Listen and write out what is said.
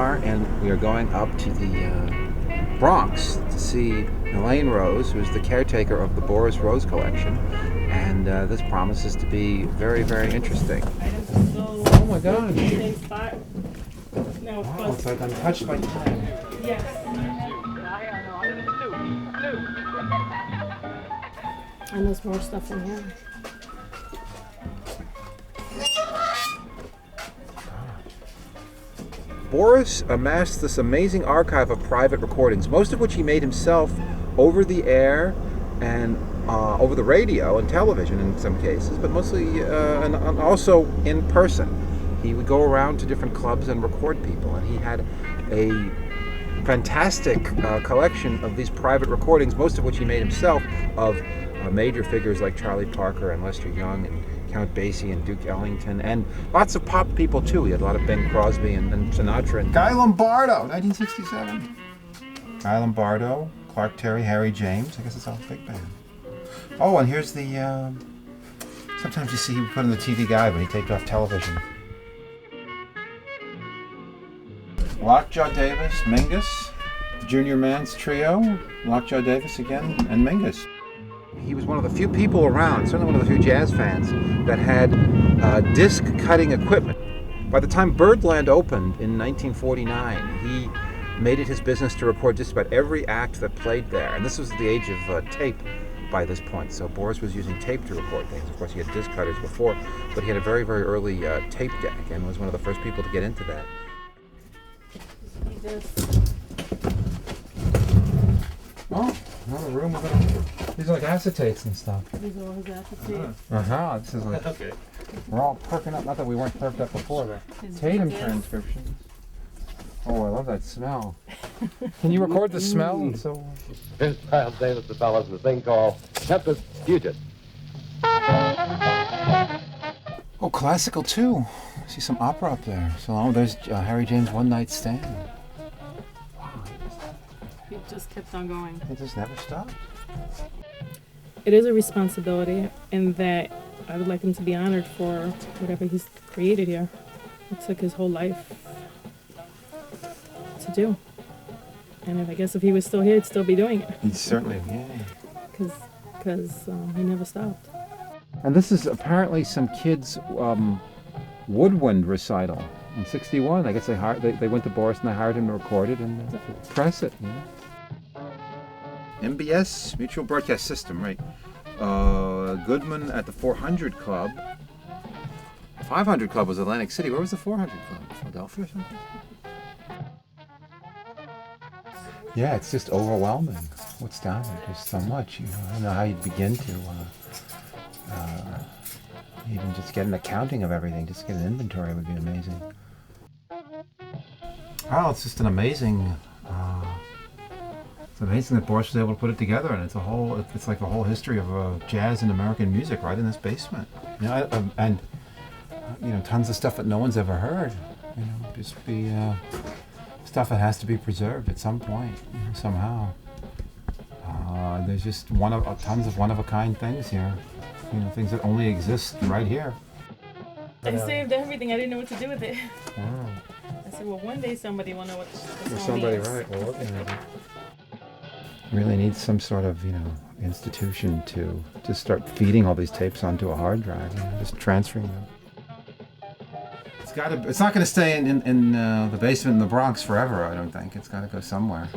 car, and we are going up to the Bronx to see Elaine Rose, who is the caretaker of the Boris Rose collection, and this promises to be very, very interesting. Oh my God! Wow, it's like I'm touched by time. Yes. And there's more stuff in here. Boris amassed this amazing archive of private recordings, most of which he made himself over the air and over the radio and television in some cases, but mostly and also in person. He would go around to different clubs and record people, and he had a fantastic collection of these private recordings, most of which he made himself, of major figures like Charlie Parker and Lester Young and Count Basie and Duke Ellington, and lots of pop people too. He had a lot of Bing Crosby and Sinatra. And Guy Lombardo, 1967. Guy Lombardo, Clark Terry, Harry James. I guess it's all big band. Oh, and here's the. Sometimes you see him put in the TV Guide when he taped off television. Lockjaw Davis, Mingus, the Junior Man's Trio, Lockjaw Davis again, and Mingus. He was one of the few people around, certainly one of the few jazz fans, that had disc cutting equipment. By the time Birdland opened in 1949, he made it his business to record just about every act that played there. And this was the age of tape by this point. So Boris was using tape to record things. Of course, he had disc cutters before, but he had a very, very early tape deck and was one of the first people to get into that. Oh, another room with these are like acetates and stuff. These are all his acetates. This is like okay. We're all perking up. Not that we weren't perked up before, but Tatum transcriptions. Oh, I love that smell. Can you record the smell? So. Here's Miles Davis, the fellows, in the thing called Tempest Fugit. Oh, classical too. I see some opera up there. So there's Harry James' One Night Stand. He just kept on going. It just never stopped. It is a responsibility in that I would like him to be honored for whatever he's created here. It took his whole life to do. And I guess if he was still here, he'd still be doing it. He'd certainly, yeah. Because he never stopped. And this is apparently some kids' woodwind recital in '61. I guess they went to Boris and they hired him to record it and press it. Yeah. MBS, Mutual Broadcast System, right. Goodman at the 400 Club. 500 Club was Atlantic City. Where was the 400 Club? Philadelphia or something? Yeah, it's just overwhelming. What's down there? There's so much. I don't know how you'd begin to even just get an accounting of everything. Just get an inventory would be amazing. Oh, it's just an amazing. It's amazing that Boris was able to put it together, and it's like a whole history of jazz and American music right in this basement. And tons of stuff that no one's ever heard. Just be stuff that has to be preserved at some point, somehow. There's just tons of one-of-a-kind things here. Things that only exist right here. I saved everything. I didn't know what to do with it. Wow. I said, well, one day somebody will know what this Somebody, means. right? Well, really needs some sort of, institution to just start feeding all these tapes onto a hard drive, just transferring them. It's not going to stay in the basement in the Bronx forever. I don't think it's got to go somewhere.